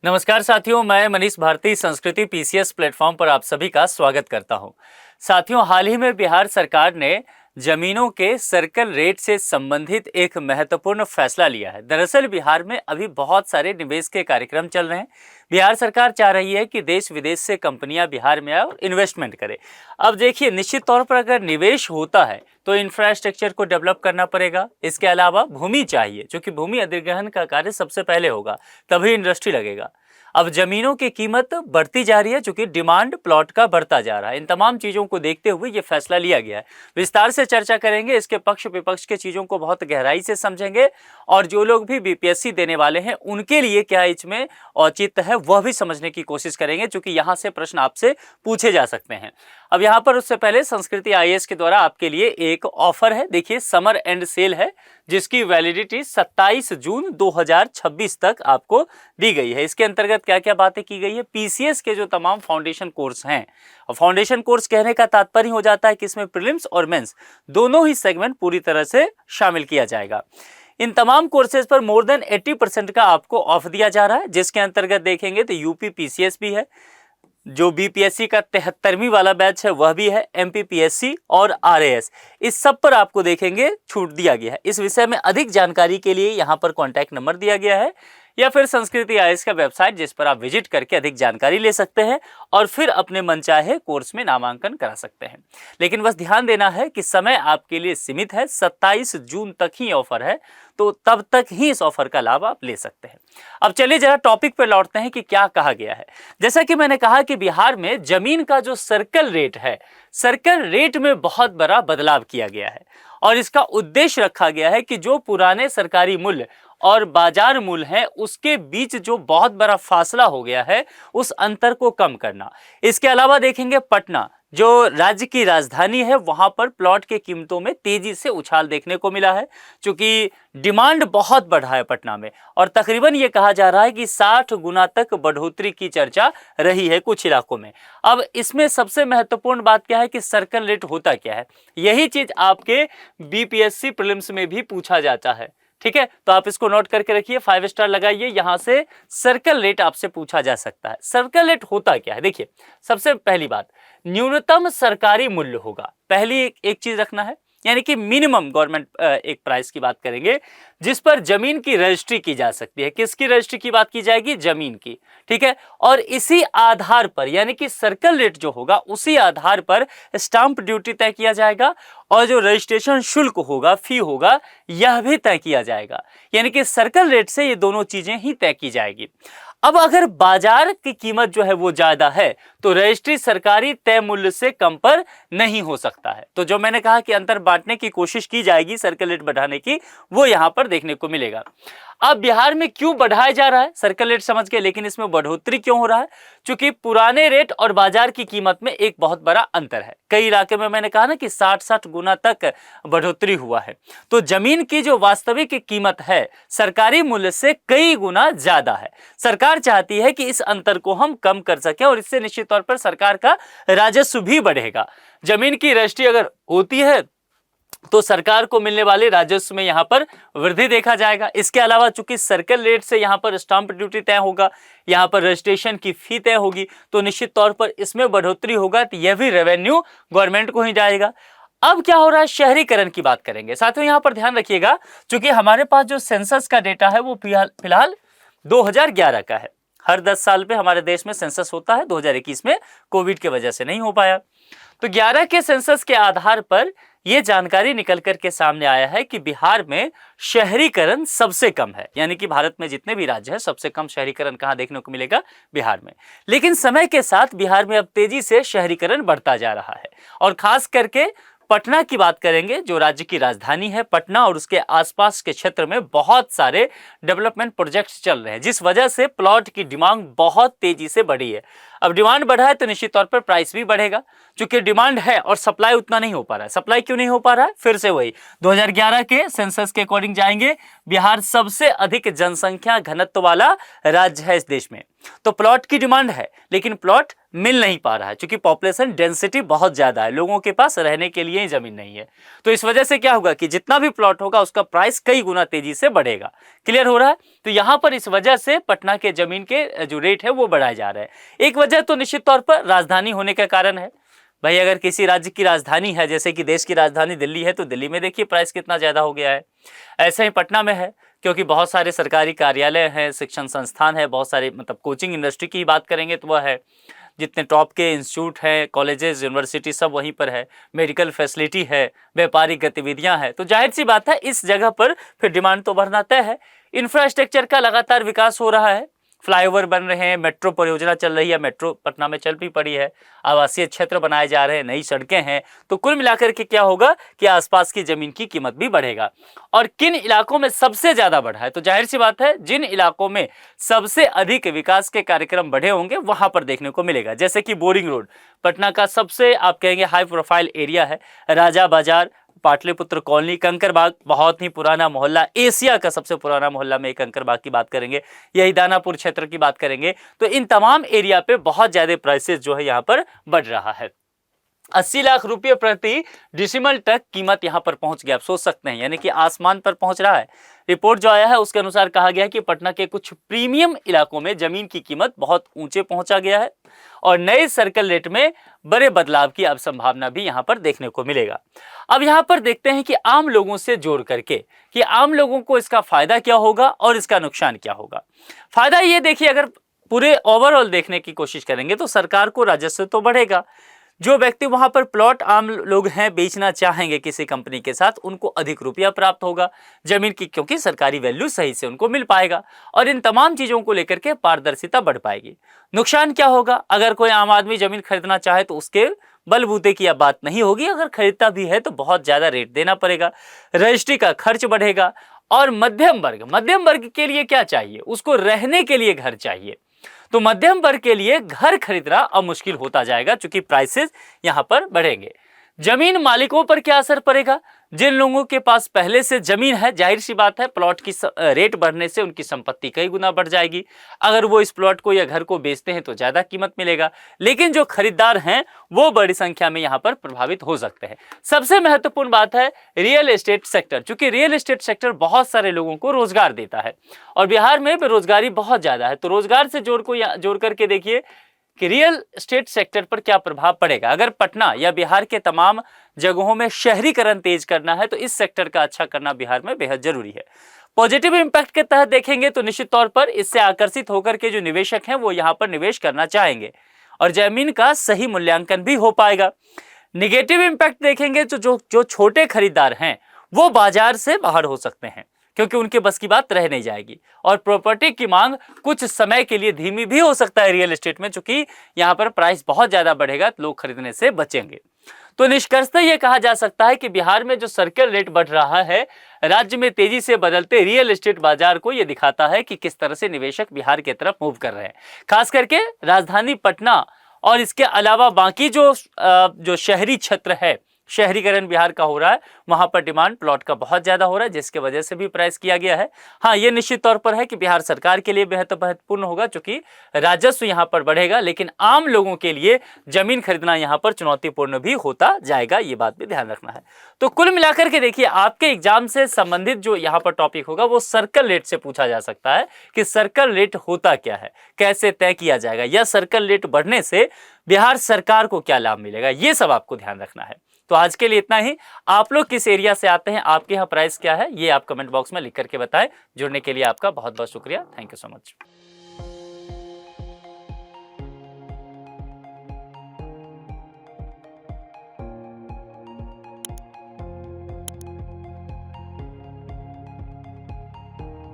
नमस्कार साथियों, मैं मनीष भारती संस्कृति पीसीएस प्लेटफॉर्म पर आप सभी का स्वागत करता हूं। साथियों, हाल ही में बिहार सरकार ने जमीनों के सर्कल रेट से संबंधित एक महत्वपूर्ण फैसला लिया है। दरअसल बिहार में अभी बहुत सारे निवेश के कार्यक्रम चल रहे हैं। बिहार सरकार चाह रही है कि देश विदेश से कंपनियां बिहार में आए और इन्वेस्टमेंट करें। अब देखिए, निश्चित तौर पर अगर निवेश होता है तो इंफ्रास्ट्रक्चर को डेवलप करना पड़ेगा। इसके अलावा भूमि चाहिए, क्योंकि भूमि अधिग्रहण का कार्य सबसे पहले होगा, तभी इंडस्ट्री लगेगा। अब जमीनों की कीमत बढ़ती जा रही है, क्योंकि डिमांड प्लॉट का बढ़ता जा रहा है। इन तमाम चीज़ों को देखते हुए ये फैसला लिया गया है। विस्तार से चर्चा करेंगे, इसके पक्ष विपक्ष के चीज़ों को बहुत गहराई से समझेंगे और जो लोग भी बीपीएससी देने वाले हैं उनके लिए क्या इसमें औचित्य है वह भी समझने की कोशिश करेंगे, क्योंकि यहाँ से प्रश्न आपसे पूछे जा सकते हैं। अब यहाँ पर उससे पहले संस्कृति आईएएस के द्वारा आपके लिए एक ऑफर है। देखिए, समर एंड सेल है, जिसकी वैलिडिटी 27 जून 2026 तक आपको दी गई है। इसके अंतर्गत क्या क्या बातें की गई है? पीसीएस के जो तमाम फाउंडेशन कोर्स हैं, फाउंडेशन कोर्स कहने का तात्पर्य हो जाता है कि इसमें प्रीलिम्स और मेंस दोनों ही सेगमेंट पूरी तरह से शामिल किया जाएगा। इन तमाम कोर्सेज पर मोर देन 80% का आपको ऑफ दिया जा रहा है, जिसके अंतर्गत देखेंगे तो यूपी पीसीएस भी है, जो बीपीएससी का 73वीं वाला बैच है वह भी है, एमपीपीएससी और आरएएस, इस सब पर आपको देखेंगे छूट दिया गया है। इस विषय में अधिक जानकारी के लिए यहाँ पर कॉन्टैक्ट नंबर दिया गया है, या फिर संस्कृति आईएएस का वेबसाइट, जिस पर आप विजिट करके अधिक जानकारी ले सकते हैं और फिर अपने मनचाहे कोर्स में नामांकन करा सकते हैं। लेकिन बस ध्यान देना है कि समय आपके लिए सीमित है, 27 जून तक ही ऑफर है, तो तब तक ही इस ऑफर का लाभ आप ले सकते हैं। अब चलिए जरा टॉपिक पर लौटते हैं कि क्या कहा गया है। जैसा कि मैंने कहा कि बिहार में जमीन का जो सर्कल रेट है, सर्कल रेट में बहुत बड़ा बदलाव किया गया है और इसका उद्देश्य रखा गया है कि जो पुराने सरकारी मूल्य और बाजार मूल्य है उसके बीच जो बहुत बड़ा फासला हो गया है उस अंतर को कम करना। इसके अलावा देखेंगे पटना, जो राज्य की राजधानी है, वहां पर प्लॉट की कीमतों में तेजी से उछाल देखने को मिला है, क्योंकि डिमांड बहुत बढ़ा है पटना में और तकरीबन ये कहा जा रहा है कि 60 गुना तक बढ़ोतरी की चर्चा रही है कुछ इलाकों में। अब इसमें सबसे महत्वपूर्ण बात क्या है कि सर्कल रेट होता क्या है? यही चीज आपके बीपीएससी प्रीलिम्स में भी पूछा जाता है। ठीक है, तो आप इसको नोट करके रखिए, 5 स्टार लगाइए। यहां से सर्कल रेट आपसे पूछा जा सकता है। सर्कल रेट होता क्या है? देखिए, सबसे पहली बात, न्यूनतम सरकारी मूल्य होगा। पहली एक चीज रखना है, यानी कि मिनिमम गवर्नमेंट एक प्राइस की बात करेंगे जिस पर जमीन की रजिस्ट्री की जा सकती है। किसकी रजिस्ट्री की बात की जाएगी? जमीन की। ठीक है, और इसी आधार पर, यानी कि सर्कल रेट जो होगा उसी आधार पर स्टाम्प ड्यूटी तय किया जाएगा और जो रजिस्ट्रेशन शुल्क होगा, फी होगा, यह भी तय किया जाएगा। यानी कि सर्कल रेट से ये दोनों चीजें ही तय की जाएगी। अब अगर बाजार की कीमत जो है वो ज्यादा है तो रजिस्ट्री सरकारी तय मूल्य से कम पर नहीं हो सकता है। तो जो मैंने कहा कि अंतर बांटने की कोशिश की जाएगी सर्कल रेट बढ़ाने की, वो यहां पर देखने को मिलेगा। अब बिहार में क्यों बढ़ाया जा रहा है? सर्कल रेट समझ के, लेकिन इसमें बढ़ोतरी क्यों हो रहा है? क्योंकि पुराने रेट और बाजार की कीमत में एक बहुत बड़ा अंतर है। कई इलाके में मैंने कहा ना कि 60 गुना तक बढ़ोतरी हुआ है, तो जमीन की जो वास्तविक कीमत है सरकारी मूल्य से कई गुना ज्यादा है। सरकार चाहती है कि इस अंतर को हम कम कर सके और इससे निश्चित तौर पर सरकार का राजस्व भी बढ़ेगा। जमीन की रजिस्ट्री अगर होती है तो सरकार को मिलने वाले राजस्व में यहां पर वृद्धि देखा जाएगा। इसके अलावा चूंकि सर्कल रेट से यहां पर स्टाम्प ड्यूटी तय होगा, यहां पर रजिस्ट्रेशन की फी तय होगी, तो निश्चित तौर पर इसमें बढ़ोतरी होगा, तो यह भी रेवेन्यू गवर्नमेंट को ही जाएगा। अब क्या हो रहा है? शहरीकरण की बात करेंगे। साथियों, यहां पर ध्यान रखिएगा, चूंकि हमारे पास जो सेंसस का डेटा है वो फिलहाल 2011 का है। हर 10 साल पे हमारे देश में सेंसस होता है। 2021 में कोविड की वजह से नहीं हो पाया, तो 11 के सेंसस के आधार पर यह जानकारी निकल कर के सामने आया है कि बिहार में शहरीकरण सबसे कम है। यानी कि भारत में जितने भी राज्य हैं सबसे कम शहरीकरण कहां देखने को मिलेगा? बिहार में। लेकिन समय के साथ बिहार में अब तेजी से शहरीकरण बढ़ता जा रहा है और खास करके पटना की बात करेंगे, जो राज्य की राजधानी है। पटना और उसके आसपास के क्षेत्र में बहुत सारे डेवलपमेंट प्रोजेक्ट्स चल रहे हैं, जिस वजह से प्लॉट की डिमांड बहुत तेजी से बढ़ी है। अब डिमांड बढ़ा है तो निश्चित तौर पर प्राइस भी बढ़ेगा, क्योंकि डिमांड है और सप्लाई उतना नहीं हो पा रहा है। सप्लाई क्यों नहीं हो पा रहा है? फिर से वही 2011 के सेंसस के अकॉर्डिंग जाएंगे, बिहार सबसे अधिक जनसंख्या घनत्व वाला राज्य है इस देश में। तो प्लॉट की डिमांड है, लेकिन प्लॉट मिल नहीं पा रहा है, क्योंकि पॉपुलेशन डेंसिटी बहुत ज़्यादा है, लोगों के पास रहने के लिए ही ज़मीन नहीं है। तो इस वजह से क्या होगा कि जितना भी प्लॉट होगा उसका प्राइस कई गुना तेजी से बढ़ेगा। क्लियर हो रहा है? तो यहाँ पर इस वजह से पटना के ज़मीन के जो रेट है वो बढ़ाए जा रहे हैं। एक वजह तो निश्चित तौर पर राजधानी होने के कारण है। भाई अगर किसी राज्य की राजधानी है, जैसे कि देश की राजधानी दिल्ली है, तो दिल्ली में देखिए प्राइस कितना ज़्यादा हो गया है। ऐसे ही पटना में है, क्योंकि बहुत सारे सरकारी कार्यालय हैं, शिक्षण संस्थान है, बहुत सारे मतलब कोचिंग इंडस्ट्री की बात करेंगे तो वह है, जितने टॉप के इंस्टीट्यूट हैं, कॉलेजेस, यूनिवर्सिटी सब वहीं पर है, मेडिकल फैसिलिटी है, व्यापारिक गतिविधियां हैं। तो जाहिर सी बात है इस जगह पर फिर डिमांड तो बढ़ना तय है। इंफ्रास्ट्रक्चर का लगातार विकास हो रहा है, फ्लाईओवर बन रहे हैं, मेट्रो परियोजना चल रही है, मेट्रो पटना में चल भी पड़ी है, आवासीय क्षेत्र बनाए जा रहे हैं, नई सड़कें हैं। तो कुल मिलाकर के क्या होगा कि आसपास की जमीन की कीमत भी बढ़ेगा। और किन इलाकों में सबसे ज्यादा बढ़ा है, तो जाहिर सी बात है जिन इलाकों में सबसे अधिक विकास के कार्यक्रम बढ़े होंगे वहां पर देखने को मिलेगा। जैसे कि बोरिंग रोड पटना का सबसे आप कहेंगे हाई प्रोफाइल एरिया है, राजा बाजार, पाटलिपुत्र कॉलोनी, कंकरबाग बहुत ही पुराना मोहल्ला, एशिया का सबसे पुराना मोहल्ला में कंकरबाग की बात करेंगे, यही दानापुर क्षेत्र की बात करेंगे। तो इन तमाम एरिया पे बहुत ज्यादा प्राइसेस जो है यहाँ पर बढ़ रहा है। 80 लाख रुपए प्रति डिसिमल तक कीमत यहां पर पहुंच गया। आप सोच सकते हैं, यानी कि आसमान पर पहुंच रहा है। रिपोर्ट जो आया है उसके अनुसार कहा गया है कि पटना के कुछ प्रीमियम इलाकों में जमीन की कीमत बहुत ऊंचे पहुंचा गया है और नए सर्कल रेट में बड़े बदलाव की अब संभावना भी यहां पर देखने को मिलेगा। अब यहां पर देखते हैं कि आम लोगों से जोड़ करके कि आम लोगों को इसका फायदा क्या होगा और इसका नुकसान क्या होगा। फायदा ये देखिए, अगर पूरे ओवरऑल देखने की कोशिश करेंगे तो सरकार को राजस्व तो बढ़ेगा। जो व्यक्ति वहां पर प्लॉट आम लोग हैं बेचना चाहेंगे किसी कंपनी के साथ, उनको अधिक रुपया प्राप्त होगा जमीन की, क्योंकि सरकारी वैल्यू सही से उनको मिल पाएगा और इन तमाम चीजों को लेकर के पारदर्शिता बढ़ पाएगी। नुकसान क्या होगा, अगर कोई आम आदमी जमीन खरीदना चाहे तो उसके बलबूते की अब बात नहीं होगी, अगर खरीदता भी है तो बहुत ज्यादा रेट देना पड़ेगा, रजिस्ट्री का खर्च बढ़ेगा। और मध्यम वर्ग के लिए क्या चाहिए, उसको रहने के लिए घर चाहिए। तो मध्यम वर्ग के लिए घर खरीदना अब मुश्किल होता जाएगा, क्योंकि प्राइसेस यहां पर बढ़ेंगे। जमीन मालिकों पर क्या असर पड़ेगा, जिन लोगों के पास पहले से जमीन है, जाहिर सी बात है प्लॉट की रेट बढ़ने से उनकी संपत्ति कई गुना बढ़ जाएगी। अगर वो इस प्लॉट को या घर को बेचते हैं तो ज्यादा कीमत मिलेगा, लेकिन जो खरीदार हैं वो बड़ी संख्या में यहां पर प्रभावित हो सकते हैं। सबसे महत्वपूर्ण बात है रियल एस्टेट सेक्टर, क्योंकि रियल एस्टेट सेक्टर बहुत सारे लोगों को रोजगार देता है और बिहार में बेरोजगारी बहुत ज्यादा है। तो रोजगार से जोड़ करके देखिए कि रियल एस्टेट सेक्टर पर क्या प्रभाव पड़ेगा। अगर पटना या बिहार के तमाम जगहों में शहरीकरण तेज करना है तो इस सेक्टर का अच्छा करना बिहार में बेहद जरूरी है। पॉजिटिव इंपैक्ट के तहत देखेंगे तो निश्चित तौर पर इससे आकर्षित होकर के जो निवेशक हैं वो यहाँ पर निवेश करना चाहेंगे और जमीन का सही मूल्यांकन भी हो पाएगा। निगेटिव इंपैक्ट देखेंगे तो जो छोटे खरीदार हैं वो बाजार से बाहर हो सकते हैं, क्योंकि उनके बस की बात रह नहीं जाएगी और प्रॉपर्टी की मांग कुछ समय के लिए धीमी भी हो सकता है रियल एस्टेट में, क्योंकि यहाँ पर प्राइस बहुत ज्यादा बढ़ेगा तो लोग खरीदने से बचेंगे। तो निष्कर्षतः यह कहा जा सकता है कि बिहार में जो सर्कल रेट बढ़ रहा है, राज्य में तेजी से बदलते रियल एस्टेट बाजार को यह दिखाता है कि किस तरह से निवेशक बिहार की तरफ मूव कर रहे हैं। खास करके राजधानी पटना और इसके अलावा बाकी जो शहरी क्षेत्र है, शहरीकरण बिहार का हो रहा है, वहां पर डिमांड प्लॉट का बहुत ज्यादा हो रहा है, जिसके वजह से भी प्राइस किया गया है। हाँ, ये निश्चित तौर पर है कि बिहार सरकार के लिए बेहद महत्वपूर्ण होगा, क्योंकि राजस्व यहां पर बढ़ेगा, लेकिन आम लोगों के लिए जमीन खरीदना यहां पर चुनौतीपूर्ण भी होता जाएगा, ये बात भी ध्यान रखना है। तो कुल मिलाकर के देखिए, आपके एग्जाम से संबंधित जो यहाँ पर टॉपिक होगा वो सर्कल रेट से पूछा जा सकता है कि सर्कल रेट होता क्या है, कैसे तय किया जाएगा, या सर्कल रेट बढ़ने से बिहार सरकार को क्या लाभ मिलेगा, ये सब आपको ध्यान रखना है। तो आज के लिए इतना ही। आप लोग किस एरिया से आते हैं, आपके यहाँ प्राइस क्या है, ये आप कमेंट बॉक्स में लिख करके बताएं। जुड़ने के लिए आपका बहुत बहुत शुक्रिया। Thank you so much.